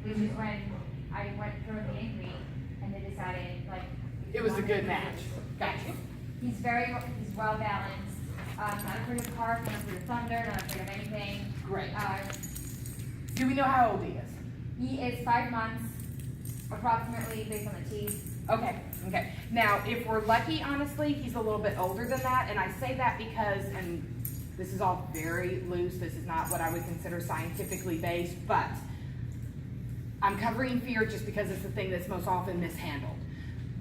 which is when I went for a meet and greet, and they decided, like. It was a good match. Gotcha. He's well balanced, not afraid of cars, not afraid of thunder, not afraid of anything. Great. Do we know how old he is? He is 5 months, approximately, based on the teeth. Okay, okay. Now, if we're lucky, honestly, he's a little bit older than that, and I say that because, and this is all very loose, this is not what I would consider scientifically based, but I'm covering fear just because it's the thing that's most often mishandled.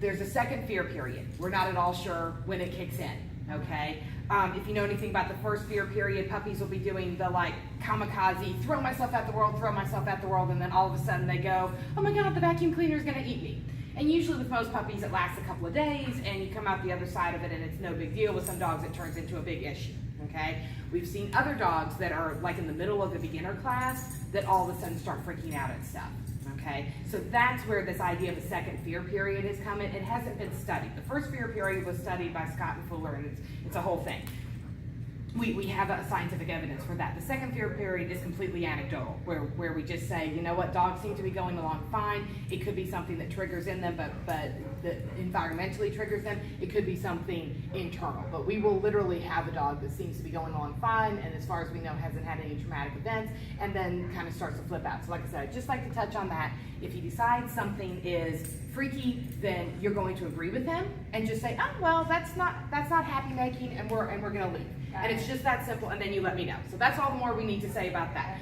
There's a second fear period. We're not at all sure when it kicks in, okay? If you know anything about the first fear period, puppies will be doing the like kamikaze, throw myself at the world, and then all of a sudden they go, oh my God, the vacuum cleaner is gonna eat me. And usually with most puppies, it lasts a couple of days and you come out the other side of it and it's no big deal. With some dogs, it turns into a big issue, okay? We've seen other dogs that are like in the middle of the beginner class that all of a sudden start freaking out at stuff, okay? So that's where this idea of a second fear period is coming. It hasn't been studied. The first fear period was studied by Scott and Fuller, and it's a whole thing. We have a scientific evidence for that. The second fear period is completely anecdotal, where we just say, you know what, dogs seem to be going along fine. It could be something that triggers in them, but that environmentally triggers them. It could be something internal. But we will literally have a dog that seems to be going along fine, and as far as we know, hasn't had any traumatic events, and then kind of starts to flip out. So like I said, I'd just like to touch on that. If he decides something is freaky, then you're going to agree with him and just say, oh well, that's not happy making, and we're gonna leave. And it's just that simple, and then you let me know. So that's all the more we need to say about that.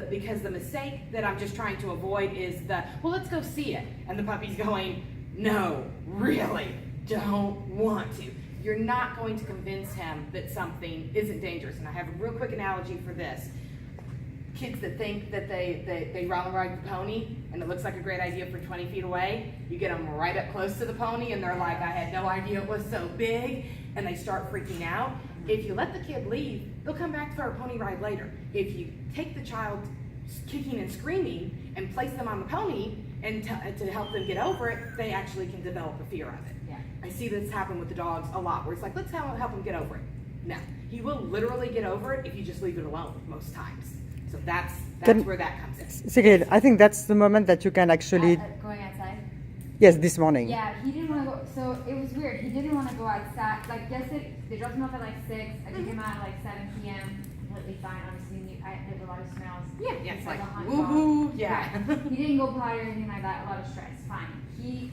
Because the mistake that I'm just trying to avoid is well, let's go see it. And the puppy's going, no, really, don't want to. You're not going to convince him that something isn't dangerous. And I have a real quick analogy for this. Kids that think that they ride the pony and it looks like a great idea for 20 feet away, you get them right up close to the pony and they're like, I had no idea it was so big, and they start freaking out. If you let the kid leave, they'll come back for a pony ride later. If you take the child kicking and screaming and place them on the pony and to help them get over it, they actually can develop a fear of it. Yeah. I see this happen with the dogs a lot, where it's like, let's help him get over it. No, he will literally get over it if you just leave it alone most times. So that's where that comes in. Sigrid, I think that's the moment that you can actually. Going outside? Yes, this morning. Yeah, he didn't want to go. So it was weird. He didn't want to go outside. Like yesterday, they dropped him off at like 6. I took him out at like 7 p.m. Completely fine. Obviously, there's a lot of smells. Yeah, it's like a hunt woohoo, dog. yeah. Right. He didn't go potty or anything like that. A lot of stress. Fine. He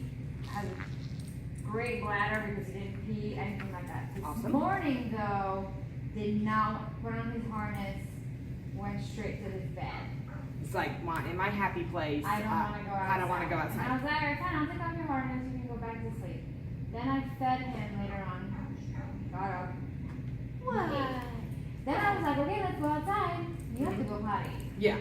has a great bladder because he didn't pee, anything like that. This Awesome. morning, though, did not put on his harness, went straight to his bed. It's like, in my happy place, I don't want to go outside. I don't want to go And I outside. was like, all right, fine, I'll take off your harness, you can go back to sleep. Then I fed him later on. Got up. What? Then I was like, okay, let's go outside. You have to go potty. Yeah,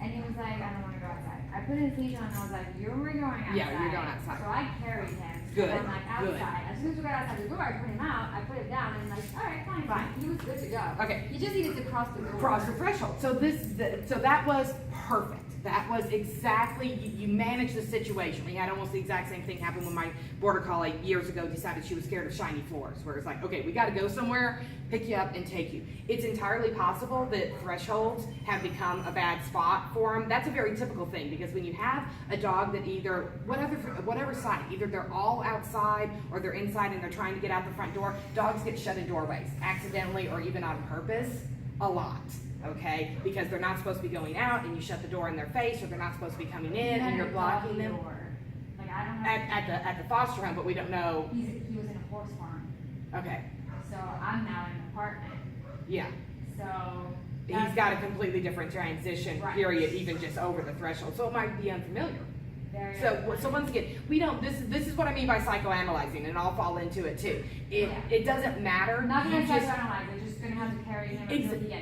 And he was like, I don't want to go outside. I put his leash on and I was like, you're going outside. Yeah, you're going outside. So I carried him. Good, And I'm like, good. outside. As soon as we got outside the door, I put him out. I put him down and like, all right, fine, fine. He was good to go. Okay. He just needed to cross the door. cross the threshold. So that was perfect. That was exactly, you managed the situation. We had almost the exact same thing happen when my border collie years ago decided she was scared of shiny floors, where it's like, okay, we got to go somewhere, pick you up and take you. It's entirely possible that thresholds have become a bad spot for them. That's a very typical thing, because when you have a dog that either, whatever side, either they're all outside or they're inside and they're trying to get out the front door, dogs get shut in doorways, accidentally or even on purpose, a lot. Okay, because they're not supposed to be going out, and you shut the door in their face, or they're not supposed to be coming in, and you're blocking them. Like I don't know. At the foster home, but we don't know. He was in a horse farm, Okay, so I'm now in an apartment. yeah, So he's got a completely different transition Right. period, even just over the threshold, so it might be unfamiliar. very So once again, we don't. This is what I mean by psychoanalyzing, and I'll fall into it too. It doesn't matter. I'm not gonna You try to just- analyze it. Just gonna have to carry him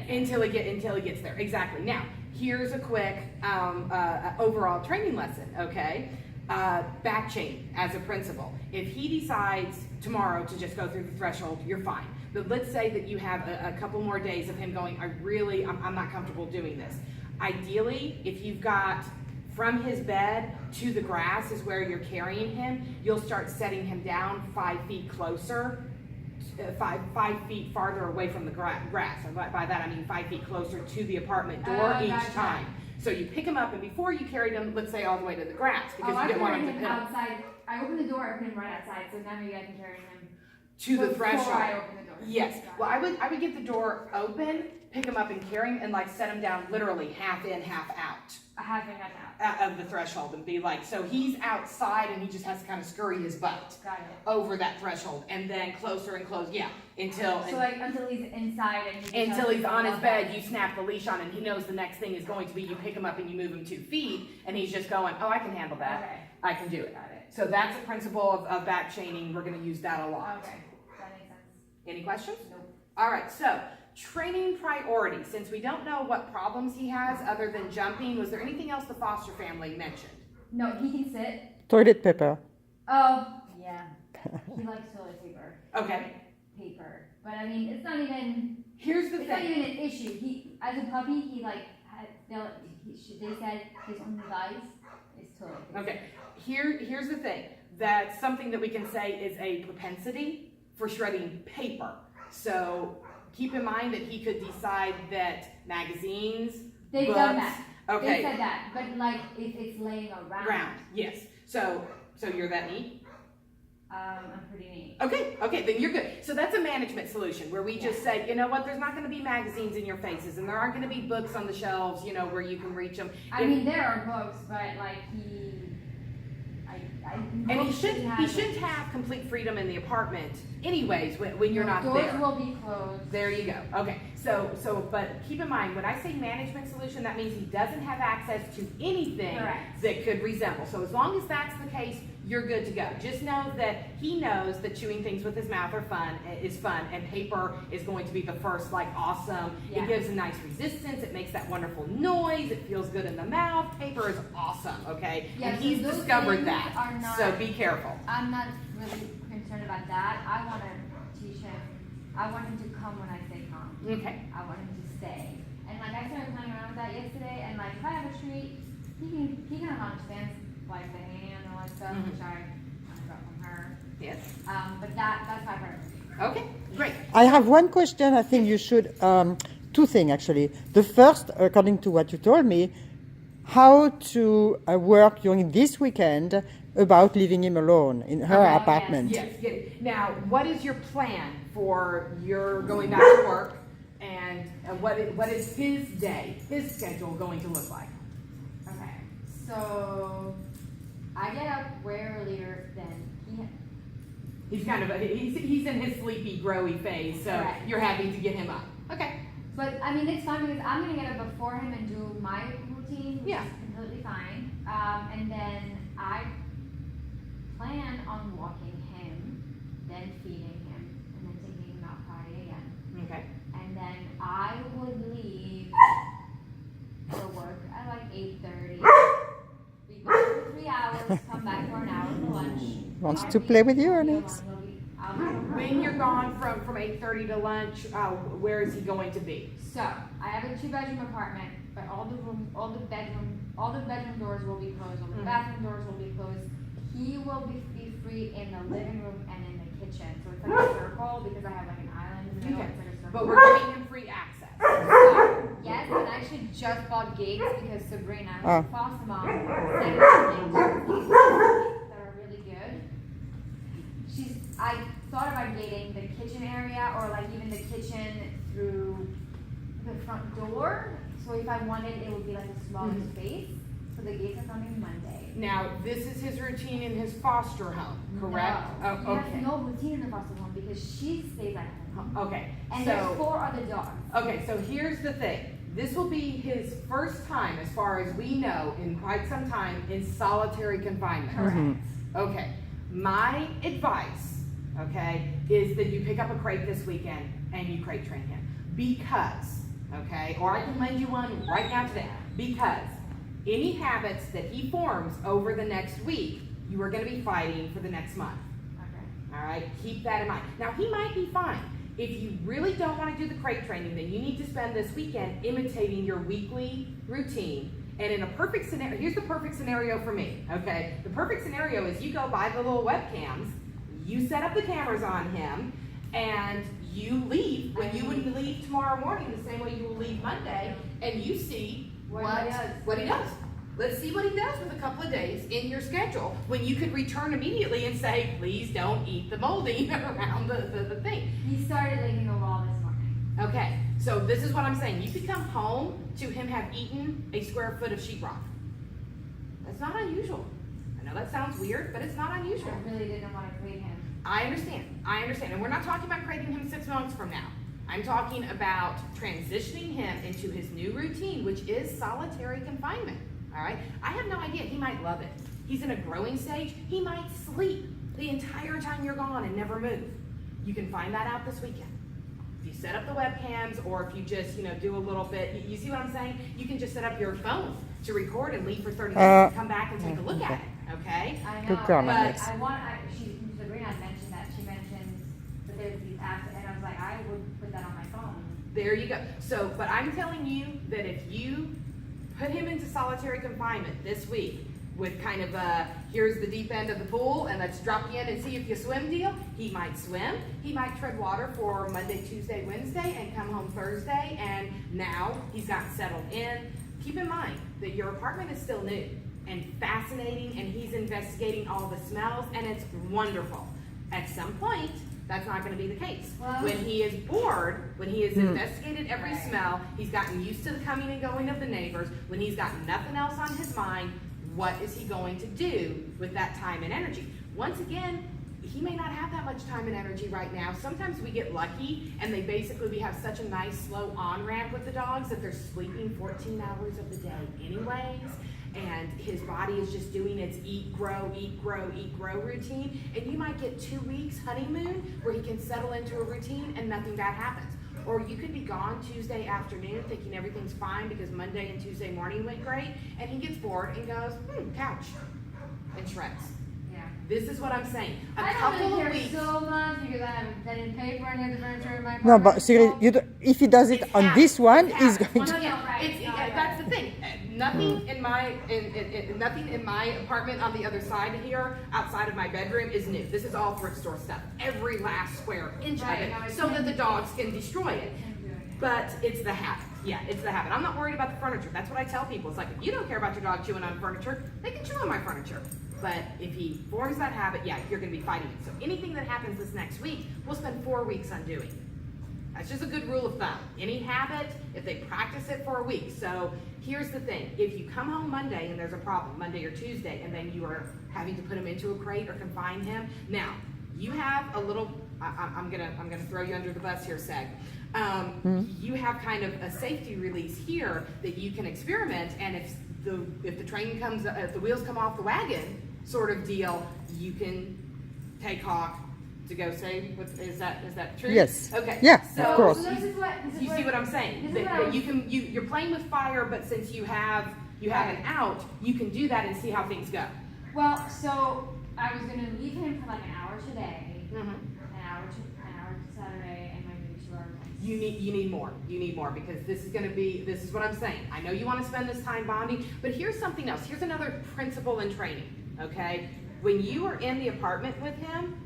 until he gets there. until he gets there. Exactly. Now, here's a quick overall training lesson. Okay, back chain as a principle. If he decides tomorrow to just go through the threshold, you're fine. But let's say that you have a couple more days of him going, I'm not comfortable doing this. Ideally, if you've got from his bed to the grass is where you're carrying him, you'll start setting him down 5 feet closer, 5 feet farther away from the grass. And by that I mean 5 feet closer to the apartment door each Gotcha. time. So you pick him up, and before you carried him, let's say all the way to the grass, because Oh, you I didn't want carried him to him pit him outside. I opened the door, I put him right outside, so now you guys can carry him to the before threshold. I open the door. Yes, well, I would get the door open, pick him up and carry him, and like set him down literally half in, half out I haven't got out. of the threshold, and be like, so he's outside and he just has to kind of scurry his butt Got it. over that threshold, and then closer and closer, yeah, until So like until he's inside and he until he's on his bed, you snap the leash on, and he knows the next thing is going to be you pick him up and you move him 2 feet, and he's just going, oh, I can handle that. Okay. I can do it. Got it. So that's a principle of back chaining. We're going to use that a lot. Okay. That makes sense. Any questions? Nope. All right, so training priorities. Since we don't know what problems he has other than jumping, was there anything else the foster family mentioned? No, he can sit. Toilet paper. Oh, yeah. He likes toilet paper. Okay. Paper. But I mean, it's not even, Here's the it's not thing. even an issue. He, as a puppy, he like, they said his only vice is toilet paper. Okay, here's the thing. That's something that we can say is a propensity for shredding paper. So keep in mind that he could decide that magazines, They've books, done that. okay, They said that. But like, if it's laying around. yes. So you're that neat? I'm pretty neat. Okay, then you're good. So that's a management solution where we just said, you know what, there's not going to be magazines in your faces, and there aren't going to be books on the shelves, you know, where you can reach them. I mean, there are books, but like And he shouldn't have complete freedom in the apartment anyways when you're not doors there. will be closed. There you go. Okay, but keep in mind, when I say management solution, that means he doesn't have access to anything Correct. that could resemble. So as long as that's the case, you're good to go. Just know that he knows that chewing things with his mouth is fun, and paper is going to be the first, like, awesome. Yeah. It gives a nice resistance. It makes that wonderful noise. It feels good in the mouth. Paper is awesome, okay? Yeah, and so he's those discovered things that. are not- So be careful. I'm not really concerned about that. I want to teach him. I want him to come when I say come. Okay. I want him to stay. And like I started playing around with that yesterday, and like if I have a treat, he kind of understands like the hand and all that stuff, Mhm. which I got from her. Yes. But that's my priority. Okay, great. I have one question. I think you should, two things actually. The first, according to what you told me, how to work during this weekend about leaving him alone in her Okay. apartment. Yes, get it. Now, what is your plan for your going back to work, and what is his day, his schedule going to look like? Okay. So I get up way earlier than he. He's kind of he's in his sleepy, growy phase, so Correct. you're happy to get him up. Okay. But I mean, it's fine because I'm gonna get up before him and do my routine, which Yeah. is completely fine. And then I plan on walking him, then feeding him, and then taking him out potty again. Okay. And then I would leave for work at like 8:30. We go for 3 hours, come back for an hour for lunch. Wants Our to week play with you, will be Onyx? alone. I'll be home. When you're gone from 8:30 to lunch, where is he going to be? So I have a 2-bedroom apartment, but all the bedroom doors will be closed, all the Mhm. bathroom doors will be closed. He will be free in the living room and in the kitchen. So it's like a circle because I have like an island in the middle. Okay. It's like a circle. But we're giving him free access. So, yes, and I actually just bought gates because Sabrina, Oh. who's a foster mom, said that are really good. I thought about gating the kitchen area or like even the kitchen through the front door. So if I wanted, it would be like a smaller Mhm. space. So the gates are coming Monday. Now, this is his routine in his foster home, correct? No, Oh, he okay. has no routine in the foster home because she stays at home. Okay. And so, there's 4 other dogs. Okay, so here's the thing. This will be his first time, as far as we know, in quite some time, in solitary confinement. Correct. Okay, my advice, okay, is that you pick up a crate this weekend and you crate train him. Because, okay, or I can lend you one right now today. Because any habits that he forms over the next week, you are going to be fighting for the next month. Okay. All right, keep that in mind. Now, he might be fine. If you really don't want to do the crate training, then you need to spend this weekend imitating your weekly routine. And in a perfect scenario, here's the perfect scenario for me, okay? The perfect scenario is you go buy the little webcams, you set up the cameras on him, and you leave when you would leave tomorrow morning the same way you will leave Monday, and you see what he does. Let's see what he does with a couple of days in your schedule when you could return immediately and say, please don't eat the molding around the thing. He started licking the wall this morning. Okay, so this is what I'm saying. You could come home to him have eaten a square foot of sheetrock. That's not unusual. I know that sounds weird, but it's not unusual. I really didn't want to crate him. I understand. And we're not talking about creating him 6 months from now. I'm talking about transitioning him into his new routine, which is solitary confinement. All right? I have no idea. He might love it. He's in a growing stage. He might sleep the entire time you're gone and never move. You can find that out this weekend. If you set up the webcams, or if you just, do a little bit, you see what I'm saying? You can just set up your phone to record and leave for 30 minutes and come back and take a look at it, okay? I know. Good comment, But yes. Sabrina mentioned that. She mentioned that there's these apps, and I was like, I would put that on my phone. There you go. So, but I'm telling you that if you put him into solitary confinement this week with kind of a, here's the deep end of the pool and let's drop you in and see if you swim deal, he might swim. He might tread water for Monday, Tuesday, Wednesday and come home Thursday, and now he's gotten settled in. Keep in mind that your apartment is still new and fascinating, and he's investigating all the smells, and it's wonderful. At some point, that's not going to be the case. Well, when he is bored, when he has investigated every smell, he's gotten used to the coming and going of the neighbors, when he's got nothing else on his mind, what is he going to do with that time and energy? Once again, he may not have that much time and energy right now. Sometimes we get lucky and we have such a nice slow on-ramp with the dogs that they're sleeping 14 hours of the day anyways, and his body is just doing its eat, grow, eat, grow, eat, grow routine, and you might get 2 weeks honeymoon where he can settle into a routine and nothing bad happens. Or you could be gone Tuesday afternoon thinking everything's fine because Monday and Tuesday morning went great, and he gets bored and goes, couch, and shreds. Yeah. This is what I'm saying. I don't really care so much because I didn't pay for any of the furniture in my No, apartment. but seriously, if he does it It's on habit. this one, It's he's habit. going Well, to. no, right. It's, No, right. that's the thing. Nothing in my nothing in my apartment on the other side here, outside of my bedroom, is new. This is all thrift store stuff. Every last square inch Right, of no, it, it's so that not- the dogs can destroy it. I'm doing it. But it's the habit. Yeah, it's the habit. I'm not worried about the furniture. That's what I tell people. It's like, if you don't care about your dog chewing on furniture, they can chew on my furniture. But if he forms that habit, yeah, you're going to be fighting it. So anything that happens this next week, we'll spend 4 weeks undoing. That's just a good rule of thumb. Any habit, if they practice it for a week. So here's the thing. If you come home Monday and there's a problem, Monday or Tuesday, and then you are having to put him into a crate or confine him, now, you have a little, I'm gonna throw you under the bus here, Seg. You have kind of a safety release here that you can experiment, and if the train comes, if the wheels come off the wagon, sort of deal, you can take Hawk to go say, is that true? Yes. Okay. Yeah, so of course. So this is You see what I'm saying? This is That, what I that was- you can, you're playing with fire, but since you have an out, you can do that and see how things go. Well, so I was gonna leave him for like an hour today, Mm-hmm. an hour Saturday, and maybe 2 hours next. You need more. You need more, because this is what I'm saying. I know you want to spend this time bonding, but here's something else. Here's another principle in training, okay? When you are in the apartment with him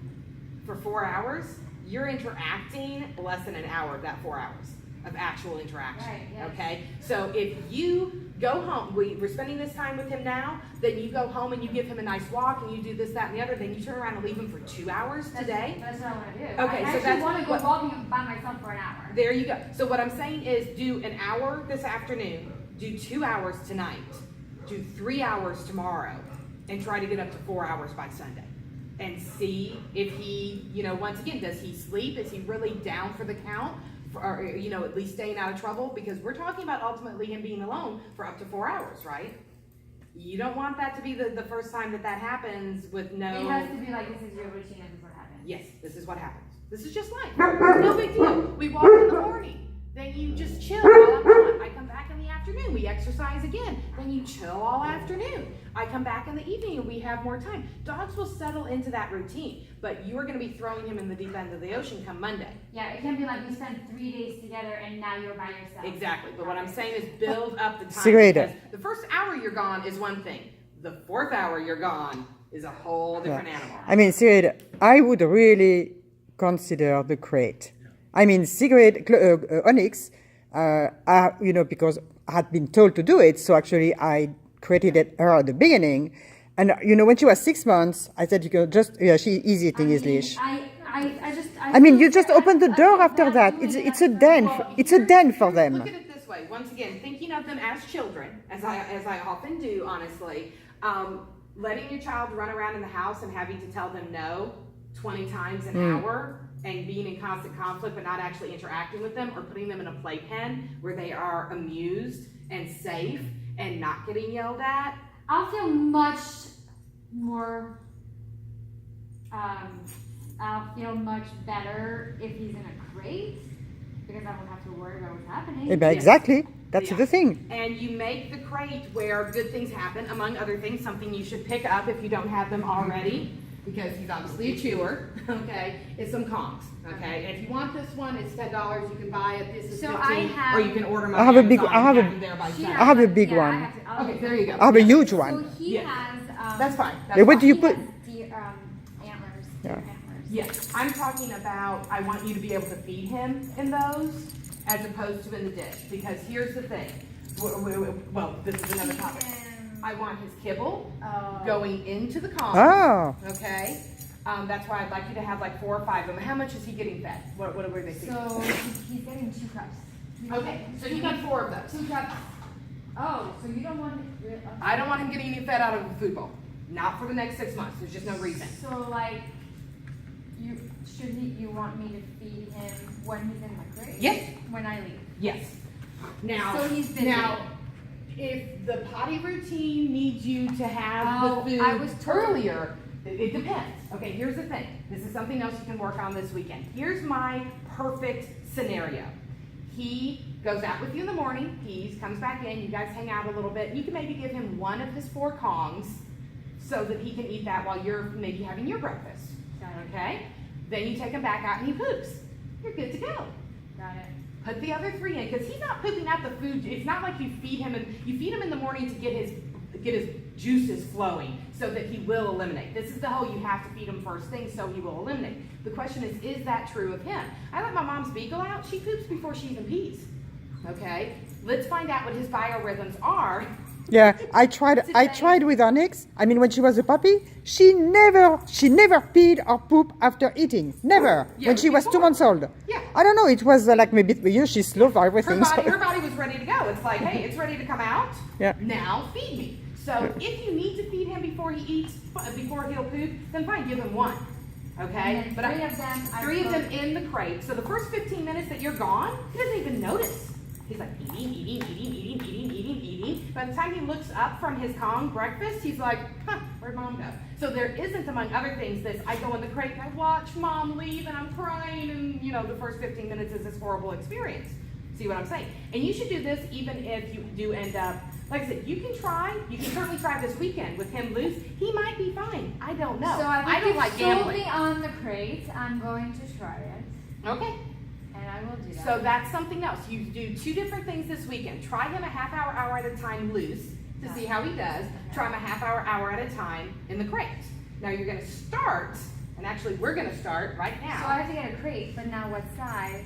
for 4 hours, you're interacting less than an hour of that 4 hours of actual interaction, Right, yes. okay? So if you go home, we're spending this time with him now, then you go home and you give him a nice walk and you do this, that, and the other, then you turn around and leave him for 2 hours today. That's what I wanna do. Okay, I so actually that's wanna go what- walking by myself for an hour. There you go. So what I'm saying is do an hour this afternoon, do 2 hours tonight, do 3 hours tomorrow, and try to get up to 4 hours by Sunday. And see if he, once again, does he sleep? Is he really down for the count? Or, at least staying out of trouble? Because we're talking about ultimately him being alone for up to 4 hours, right? You don't want that to be the first time that happens with no... It has to be like, this is your routine, this is what happens. Yes, this is what happens. This is just life. No big deal. We walk in the morning. Then you just chill while I'm gone. I come back in the afternoon. We exercise again. Then you chill all afternoon. I come back in the evening and we have more time. Dogs will settle into that routine, but you are going to be throwing him in the deep end of the ocean come Monday. Yeah, it can be like we spent 3 days together and now you're by yourself. Exactly. But what I'm saying is build up the time. Sigrid. Because the first hour you're gone is one thing. The 4th hour you're gone is a whole different animal. I mean, Sigrid, I would really consider the crate. I mean, Sigrid, Onyx, because had been told to do it. So actually, I created it her at the beginning. And when she was 6 months, I said, you can just, she's eating his leash. I mean, you just open the door after that. It's a den. It's a den for them. Look at it this way. Once again, thinking of them as children, as I often do, honestly. Letting your child run around in the house and having to tell them no 20 times an hour and being in constant conflict but not actually interacting with them, or putting them in a playpen where they are amused and safe and not getting yelled at. I'll feel much more, I'll feel much better if he's in a crate, because I won't have to worry about what's happening. Yeah, exactly. That's Yeah. the thing. And you make the crate where good things happen, among other things, something you should pick up if you don't have them already, because he's obviously a chewer, okay, is some Kongs, okay? And if you want this one, it's $10, you can buy it, this is So 15, I have- or you can order them I on have a big- Amazon I have and a- them there by She Saturday. I have a big yeah, one. I have to- Okay, there you go. I have a huge So one. he Yeah. has, That's fine. That's Yeah, what fine. do you he put? has antlers. Yeah. Antlers. Yes, I'm talking about, I want you to be able to feed him in those as opposed to in the dish, because here's the thing. Well, this is another topic. I want his kibble going into the Kongs. Oh, Okay, that's why I'd like you to have like 4 or 5 of them. How much is he getting fed? What were they feeding? So he's getting 2 cups. Okay, so you got 4 of those. 2 cups. Oh, so you don't want it? I don't want him getting any fed out of a food bowl. Not for the next 6 months. There's just no reason. So like, you want me to feed him when he's in the crate? Yes. When I leave. Yes. Now, So he's busy. now, if the potty routine needs you to have Oh, the food I was told- earlier, it depends. Okay, here's the thing. This is something else you can work on this weekend. Here's my perfect scenario. He goes out with you in the morning, comes back in, you guys hang out a little bit. You can maybe give him one of his 4 Kongs so that he can eat that while you're maybe having your breakfast. Got it. Okay? Then you take him back out and he poops. You're good to go. Got it. Put the other 3 in, because he's not pooping out the food. It's not like you feed him in the morning to get his juices flowing so that he will eliminate. This is the whole, you have to feed him first thing so he will eliminate. The question is that true of him? I let my mom's beagle out. She poops before she even pees. Okay? Let's find out what his biorhythms are. yeah. I tried with Onyx. I mean, when she was a puppy, she never peed or pooped after eating. Never. Yeah, when she was 2 before. months old. Yeah. I don't know. It was like maybe she's slow for everything. Her body was ready to go. It's like, hey, it's ready to come out. Yeah. Now feed me. So if you need to feed him before he eats, before he'll poop, then fine, give him 1. Okay? And then 3 of them. I 3 of put- them in the crate. So the first 15 minutes that you're gone, he doesn't even notice. He's like eating. By the time he looks up from his Kong breakfast, he's like, huh, where'd mom go? So there isn't, among other things, this, I go in the crate and I watch mom leave and I'm crying and, the first 15 minutes is this horrible experience. See what I'm saying? And you should do this even if you do end up, like I said, you can certainly try this weekend with him loose. He might be fine. I don't know. So I think don't you've like sold gambling. me on the crate. I'm going to try it, Okay. and I will do that. So that's something else. You do 2 different things this weekend. Try him a half hour at a time loose to see how he does. Try him a half hour at a time in the crate. Now you're going to start, and actually we're going to start right So I now. have to get a crate, but now what size?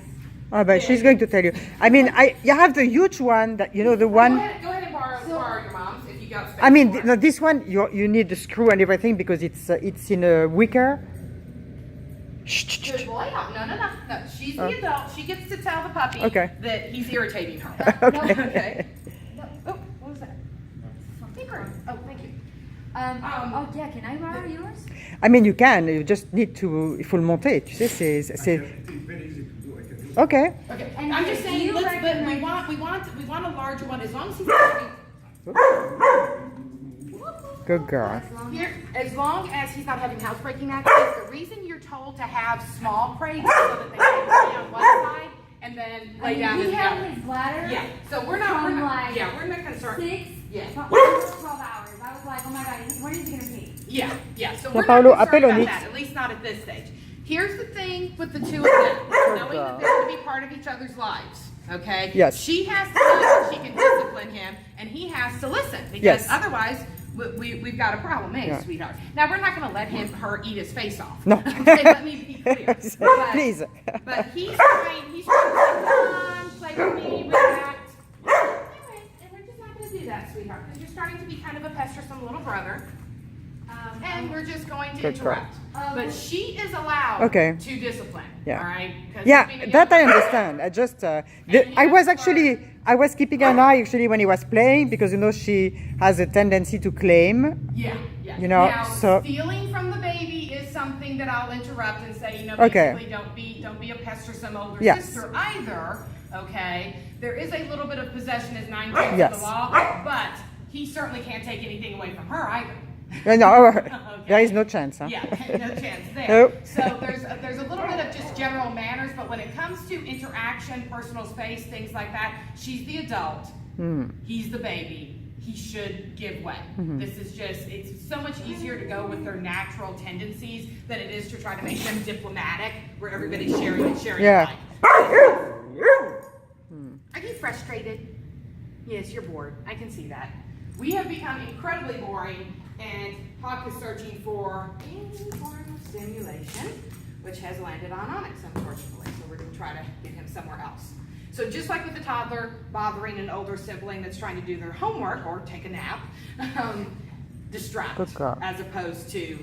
Oh, but she's going to tell you. I mean, you have the huge one that the Go one. ahead and borrow your mom's if you got space. I mean, for it. no, this one you need the screw and everything because it's in a wicker. Good boy. No. She's the adult. She gets to tell the puppy Okay. that he's irritating her. Okay. Okay. No. Oh, what was that? Paper. Oh, thank you. Oh yeah, can I borrow yours? I mean, you can. You just need to. Il faut le monter. Tu sais, c'est. It's very easy to do. I can do it. Okay. Okay. And I'm just do saying. you But recommend- we want a larger one as long as he's not Good girl. Here, as long as he's not having housebreaking accidents, the reason you're told to have small crates so that they can lay on one side and then lay down He in the had other. his bladder. Yeah, so we're not From like we're not concerned. 6, Yeah. 12 hours. I was like, oh my god, when is he gonna pee? Yeah, so Yeah, we're Paolo, not concerned appelle about Onyx. that, at least not at this stage. Here's the thing with the 2 of them, knowing that they're going to be part of each other's lives, okay? Yes. She has to know that she can discipline him, and he has to listen, because Yes. otherwise, we've got a problem, Yeah. sweetheart. Now, we're not going to let her eat his face off. No. Okay, let me be clear. But- Please. But he's trying to say, come on, play with me, relax. that, sweetheart, because you're starting to be kind of a pestersome little brother. And we're just going to Good girl. interrupt. But she is allowed Okay. to discipline. Yeah. All right? 'Cause Yeah, being a that I young- understand. I just, I was keeping an eye actually when he was playing because you know she has a tendency to claim. Yeah, yeah. You know, now, so- stealing from the baby is something that I'll interrupt and say, you know, Okay. basically don't be a pestersome older Yes. sister either. Okay, there is a little bit of possession as 9 Yes. of the law, but he certainly can't take anything away from her either. No, there is no chance. Huh? Yeah, no chance there. No. So there's a little bit of just general manners, but when it comes to interaction, personal space, things like that, she's the adult, he's the baby. He should give way. This is just, it's so much easier to go with their natural tendencies than it is to try to make them diplomatic, where everybody's sharing Yeah. alike. Are you frustrated? Yes, you're bored. I can see that. We have become incredibly boring, and Hawk is searching for any form of stimulation, which has landed on Onyx, unfortunately. So we're going to try to get him somewhere else. So just like with the toddler bothering an older sibling that's trying to do their homework or take a nap, distract, Good girl. as opposed to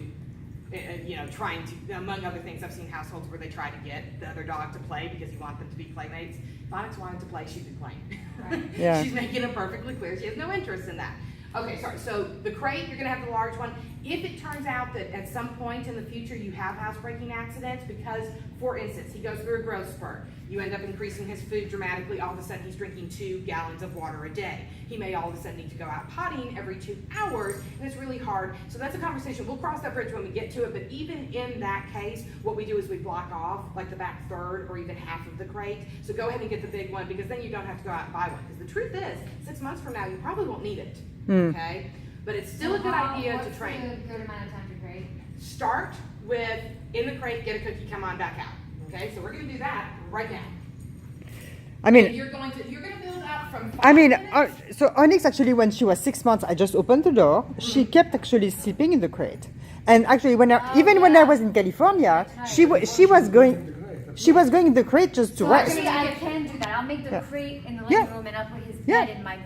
trying to, among other things, I've seen households where they try to get the other dog to play because you want them to be playmates. If Onyx wanted to play, she'd be playing. Yeah. She's making it perfectly clear she has no interest in that. Okay, sorry, so the crate, you're gonna have the large one. If it turns out that at some point in the future you have housebreaking accidents, because, for instance, he goes through a growth spurt, you end up increasing his food dramatically, all of a sudden he's drinking 2 gallons of water a day. He may all of a sudden need to go out pottying every 2 hours, and it's really hard. So that's a conversation, we'll cross that bridge when we get to it, but even in that case, what we do is we block off like the back third or even half of the crate. So go ahead and get the big one, because then you don't have to go out and buy one. Because the truth is, 6 months from now, you probably won't need it, okay? But it's still a good idea to train. What's a good amount of time to grade? Start with, in the crate, get a cookie, come on back out. Okay, so we're gonna do that right now. I And mean, you're gonna build up from 5 I mean, minutes. so Onyx actually, when she was 6 months, I just opened the door. She kept actually sleeping in the crate, and actually, when when I was in California, she was going in the crate just to So rest. actually, I can do that. I'll make the Yeah. crate in the Yeah. living room, and I'll put his Yeah. bed in my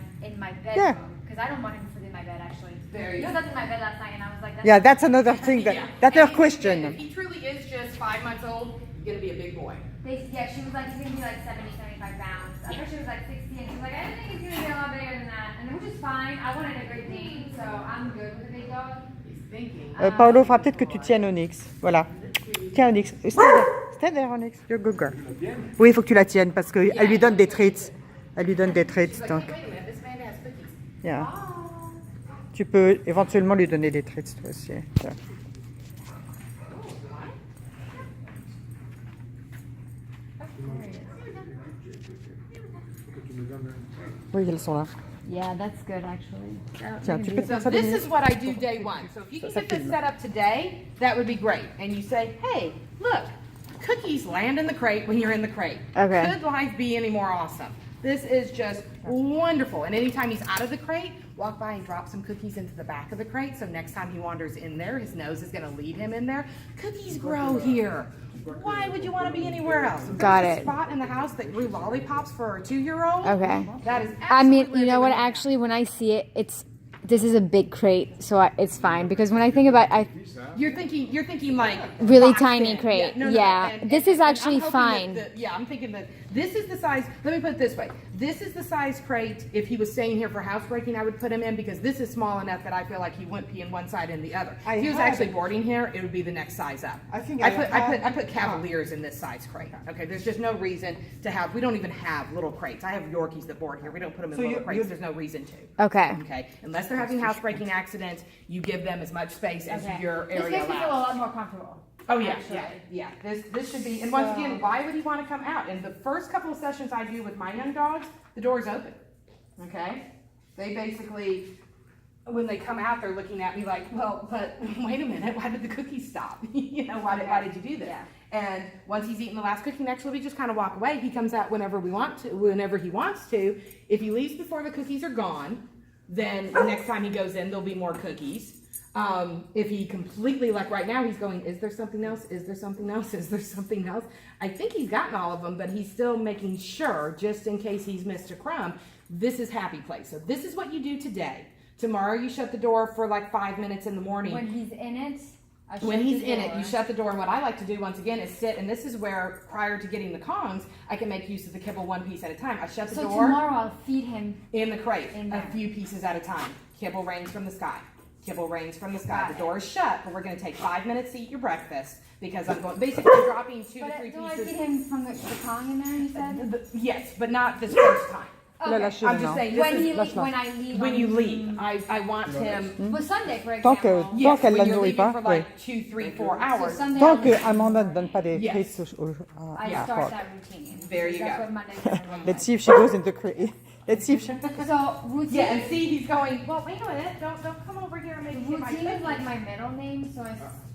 Yeah. bedroom because I don't want him to sleep in my bed actually. There you He go. slept in my bed last night, and I was like, Yeah, that's another thing Yeah. that's And her question. If he truly is just 5 months old, he's gonna be a big boy. Yeah, she was like, he's gonna be like 70, 75 pounds. I thought she was like 60, and she was like, I think he's gonna be a lot bigger than that, and which is fine. I wanted a Great Dane, so I'm good with a big dog. He's thinking. Paolo, fera peut-être que tu tiennes Onyx. Voilà. Tiens Onyx. Stay there, Onyx. You're a good girl. Oui, il faut que tu la tiennes parce qu'elle lui donne des treats. Elle lui donne des treats. He's like, Donc, hey, wait a minute, this man has cookies. yeah. Oh. Tu peux éventuellement lui donner des treats toi aussi. Tiens. Oui, elles sont là. Yeah, that's good actually. Tiens, tu peux So faire ça 2 this is minutes. what I do day one. So if you can Ça get this filme. set up today, that would be great. And you say, hey, look, cookies land in the crate when you're in the crate. Okay. Could life be any more awesome? This is just wonderful. And anytime he's out of the crate, walk by and drop some cookies into the back of the crate. So next time he wanders in there, his nose is going to lead him in there. Cookies grow here. Why would you want to be anywhere else? If Got there's a it. spot in the house that grew lollipops for a 2-year-old. Okay. That is I mean, absolutely you know what? where they are. Actually, when I see it, this is a big crate, so it's fine because when I think about, You're thinking like Really boxed tiny in. crate. No, no, Yeah. This is I'm actually hoping fine. I'm thinking that this is the size. Let me put it this way: this is the size crate. If he was staying here for housebreaking, I would put him in because this is small enough that I feel like he wouldn't pee in one side and the other. I If he was had- actually boarding here, it would be the next size up. I think I I put Cavaliers in this size crate. Okay, there's just no reason to have. We don't even have little crates. I have Yorkies that board here. We don't put them in So little you- crates. you- There's no reason to. okay. Okay, unless they're having housebreaking accidents, you give them as much space as your This area makes me feel a allows. lot more comfortable. Oh yeah, actually. yeah. This should be. And once again, why would he want to come out? And the first couple of sessions I do with my young dogs, the door's open. Okay, they basically, when they come out, they're looking at me like, well, but wait a minute, why did the cookies stop? You know, why did you do this? Yeah. And once he's eaten the last cookie, actually we just kind of walk away. He comes out whenever he wants to. If he leaves before the cookies are gone, then the next time he goes in, there'll be more cookies. If he completely, like right now, he's going, is there something else? Is there something else? Is there something else? I think he's gotten all of them, but he's still making sure, just in case he's missed a crumb, This is happy place. So this is what you do today. Tomorrow you shut the door for like 5 minutes in the morning. When he's in it, I When shut he's the in it, door. you shut the door. And what I like to do once again is sit, and this is where prior to getting the Kongs, I can make use of the kibble one piece at a time. I shut the So door tomorrow I'll feed him. in the crate, In a there. few pieces at a time. Kibble rains from the sky. Kibble rains from the sky. Got The it. door is shut, but we're going to take 5 minutes to eat your breakfast because I'm going basically dropping 2 to But 3 do I pieces. feed him from the Kong in there? You said. Yes, but not this first time. La Okay. lâcher I'm just maintenant. saying, this When is he lâche-la. when I leave. when on- you leave. I want him. Well, Sunday, for Tant que- example. Yes, qu'elle when la you're nourrit leaving pas, for oui. like 2, 3, 4 So hours. Sunday. Tant I'll que leave. Amanda ne donne pas des Yes. frites I à start Ford. that routine. There you That's go. what Monday's gonna look Let's see if she goes in the crate. Let's see if she... like. So routine. Yeah, and see, he's going, well, wait a minute, don't come over here and make me get my Routine is cookies. like my middle name, so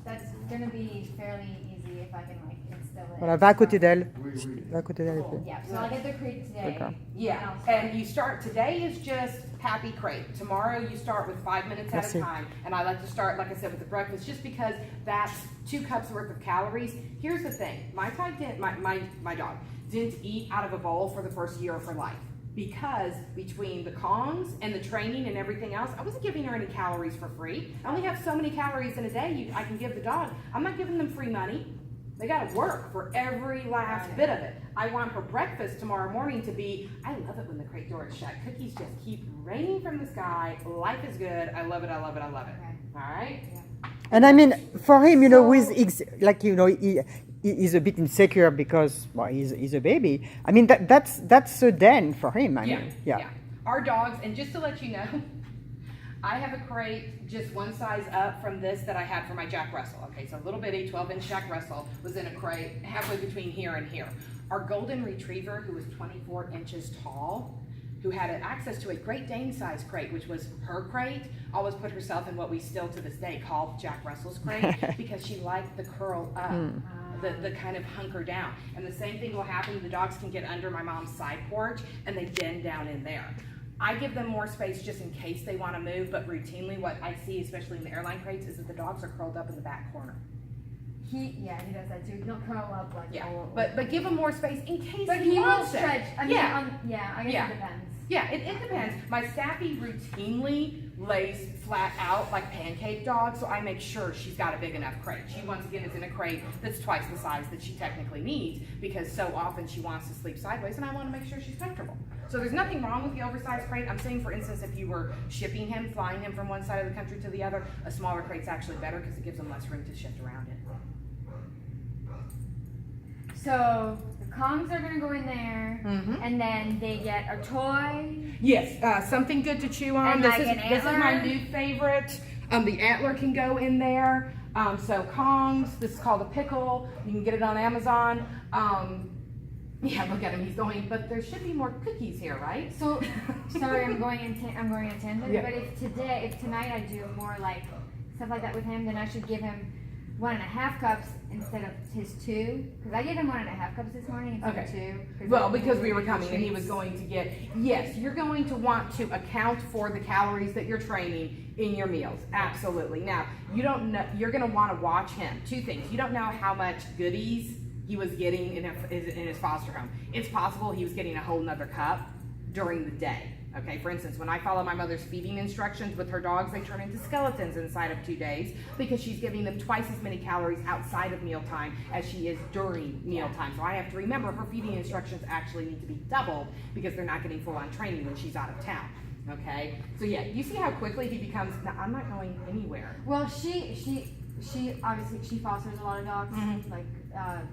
that's gonna be fairly easy if I can like instill it. Voilà, va à côté d'elle. Oui, oui. Va à côté d'elle. et puis- Yeah, so I'll get the crate today. D'accord. Yeah, and you start, today is just happy crate. Tomorrow you start with 5 minutes at Merci. a time. And I like to start, like I said, with the breakfast, just because that's 2 cups worth of calories. Here's the thing, my dog didn't eat out of a bowl for the first year of her life. Because between the Kongs and the training and everything else, I wasn't giving her any calories for free. I only have so many calories in a day I can give the dog. I'm not giving them free money. They gotta work for every last bit of it. I want her breakfast tomorrow morning to be, I love it when the crate door is shut. Cookies just keep raining from the sky. Life is good. I love it, I love it, I love it. Okay. All right? And I mean, for him, you know, with like you know, he's a bit insecure because well, he's a baby. I mean, that's a den for him. I mean, yeah. Our dogs, and just to let you know, I have a crate just one size up from this that I had for my Jack Russell. Okay, so a little bitty 12-inch Jack Russell was in a crate halfway between here and here. Our golden retriever, who was 24 inches tall, who had access to a Great Dane size crate, which was her crate, always put herself in what we still to this day call Jack Russell's crate because she liked the curl up, the kind of hunker down. And the same thing will happen, the dogs can get under my mom's side porch and they den down in there. I give them more space just in case they want to move, but routinely what I see, especially in the airline crates, is that the dogs are curled up in the back corner. He does that too. He'll curl up like. Yeah, oh. but give them more space in case But he he will wants it. stretch. I mean, Yeah. I guess Yeah. it depends. Yeah, it depends. My Staffy routinely lays flat out like pancake dogs, so I make sure she's got a big enough crate. She, once again, is in a crate that's twice the size that she technically needs because so often she wants to sleep sideways, and I want to make sure she's comfortable. So there's nothing wrong with the oversized crate. I'm saying, for instance, if you were shipping him, flying him from one side of the country to the other, a smaller crate's actually better because it gives them less room to shift around in. So the Kongs are gonna go in there, Mhm. and then they get a toy. Yes, something good to chew on. And This like is an my antler? new favorite. The antler can go in there. So Kongs, this is called a pickle. You can get it on Amazon. Yeah, look at him, he's going, but there should be more cookies here, right? So sorry, I'm going in a tangent. Yeah. But if tonight I do more like stuff like that with him, then I should give him 1.5 cups instead of his 2. Because I gave him 1.5 cups this morning instead of 2. Well, because we were coming and he was going to get, yes, you're going to want to account for the calories that you're training in your meals. Absolutely. Now, you don't know, you're going to want to watch him. 2 things. You don't know how much goodies he was getting in his foster home. It's possible he was getting a whole nother cup during the day. Okay, for instance, when I follow my mother's feeding instructions with her dogs, they turn into skeletons inside of 2 days because she's giving them twice as many calories outside of mealtime as she is during mealtime. So I have to remember her feeding instructions actually need to be doubled because they're not getting full-on training when she's out of town. Okay, so yeah, you see how quickly he becomes, now, I'm not going anywhere. Well, she obviously she fosters a lot of dogs, like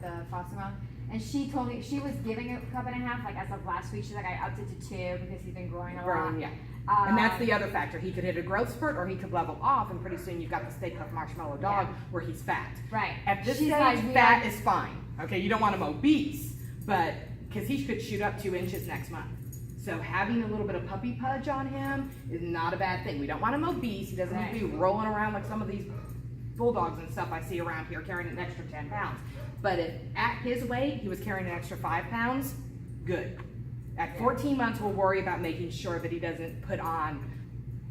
the foster mom. And she told me she was giving a cup and a half, like as of last week. She's like, I upped it to 2 because he's been growing a lot. Yeah. And that's the other factor. He could hit a growth spurt or he could level off, and pretty soon you've got the Stay Puft Marshmallow dog where he's fat. Right. At this She's stage, like, we fat are- is fine. Okay, you don't want him obese, but because he could shoot up 2 inches next month. So having a little bit of puppy pudge on him is not a bad thing. We don't want him obese. He doesn't need to be rolling around like some of these bulldogs and stuff I see around here carrying an extra 10 pounds. But if at his weight he was carrying an extra 5 pounds, good. At 14 months, we'll worry about making sure that he doesn't put on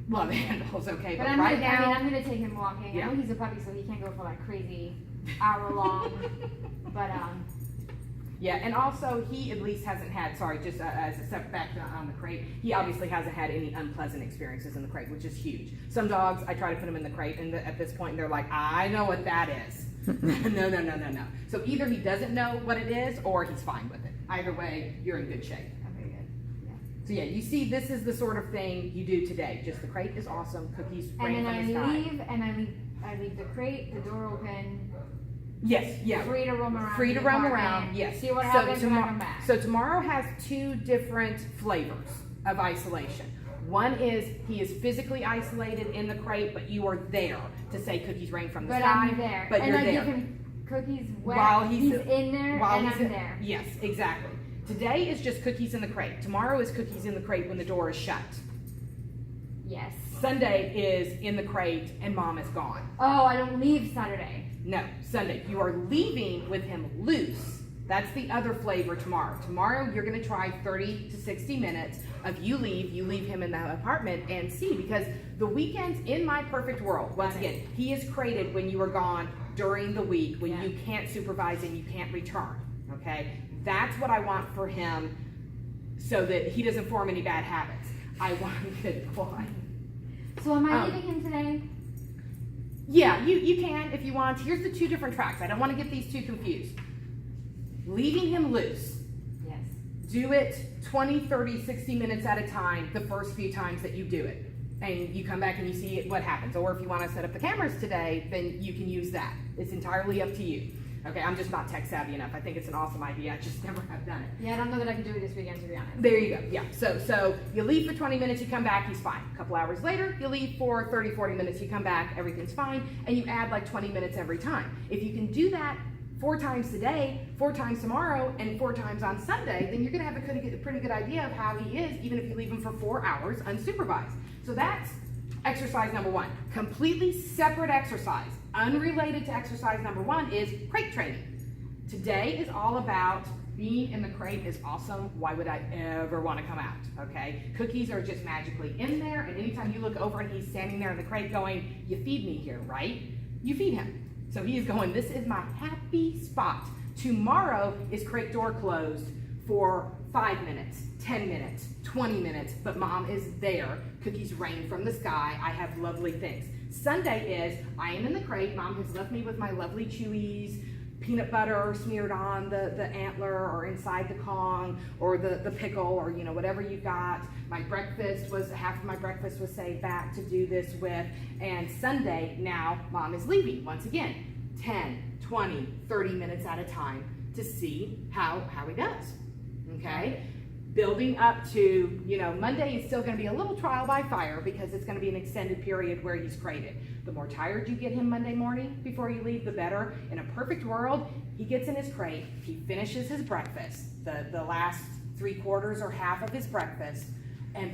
love handles, okay? But But right now, I'm gonna take him walking. Yeah. I know he's a puppy, so he can't go for like crazy hour long. But Yeah, and also he at least hasn't had, sorry, just as a step back on the crate, he obviously hasn't had any unpleasant experiences in the crate, which is huge. Some dogs, I try to put them in the crate, and at this point they're like, I know what that is. No. So either he doesn't know what it is, or he's fine with it. Either way, you're in good shape. Okay, good. Yeah. So yeah, you see, this is the sort of thing you do today. Just the crate is awesome, cookies rain And from the then sky. I leave, and I leave the crate, the door open, Yes, yeah. free to roam around. Free to the roam apartment, around, yes. See what happens when I tomorrow, come back. so tomorrow has 2 different flavors of isolation. One is he is physically isolated in the crate, but you are there to say cookies rain from the But sky. I'm there. But and you're I there. give him cookies when While he's he's- in there While and he's I'm in- there. Yes, exactly. Today is just cookies in the crate. Tomorrow is cookies in the crate when the door is shut. Yes. Sunday is in the crate and mom is gone. Oh, I don't leave Saturday. No, Sunday. You are leaving with him loose. That's the other flavor tomorrow. Tomorrow, you're going to try 30 to 60 minutes of you leave him in the apartment and see, because the weekends in my perfect world, once again, he is crated when you are gone during the week, when you can't supervise and you can't return, okay? That's what I want for him so that he doesn't form any bad habits. I want good quiet. So am I Um, leaving him today? Yeah, you can if you want. Here's the 2 different tracks. I don't want to get these 2 confused. Leaving him loose. Yes. Do it 20, 30, 60 minutes at a time the first few times that you do it. And you come back and you see what happens. Or if you want to set up the cameras today, then you can use that. It's entirely up to you. Okay, I'm just not tech savvy enough. I think it's an awesome idea. I just never have done it. Yeah, I don't know that I can do it this weekend, to be honest. There you go. Yeah. So you leave for 20 minutes, you come back, he's fine. A couple hours later, you leave for 30, 40 minutes, you come back, everything's fine, and you add like 20 minutes every time. If you can do that 4 times today, 4 times tomorrow, and 4 times on Sunday, then you're gonna have a pretty good idea of how he is, even if you leave him for 4 hours unsupervised. So that's exercise number 1. Completely separate exercise, unrelated to exercise number 1, is crate training. Today is all about being in the crate is awesome. Why would I ever want to come out? Okay, cookies are just magically in there, and anytime you look over and he's standing there in the crate going, "You feed me here, right?" You feed him. So he is going, "This is my happy spot." Tomorrow is crate door closed for 5 minutes, 10 minutes, 20 minutes, but mom is there. Cookies rain from the sky. I have lovely things. Sunday is, I am in the crate. Mom has left me with my lovely Chewies, peanut butter smeared on the antler or inside the Kong or the pickle, or whatever you got. My breakfast was, half of my breakfast was saved back to do this with. And Sunday, now mom is leaving once again, 10, 20, 30 minutes at a time to see how he does. Okay? Building up to, Monday is still going to be a little trial by fire because it's going to be an extended period where he's crated. The more tired you get him Monday morning before you leave, the better. In a perfect world, he gets in his crate, he finishes his breakfast, the last 3/4 or half of his breakfast, and then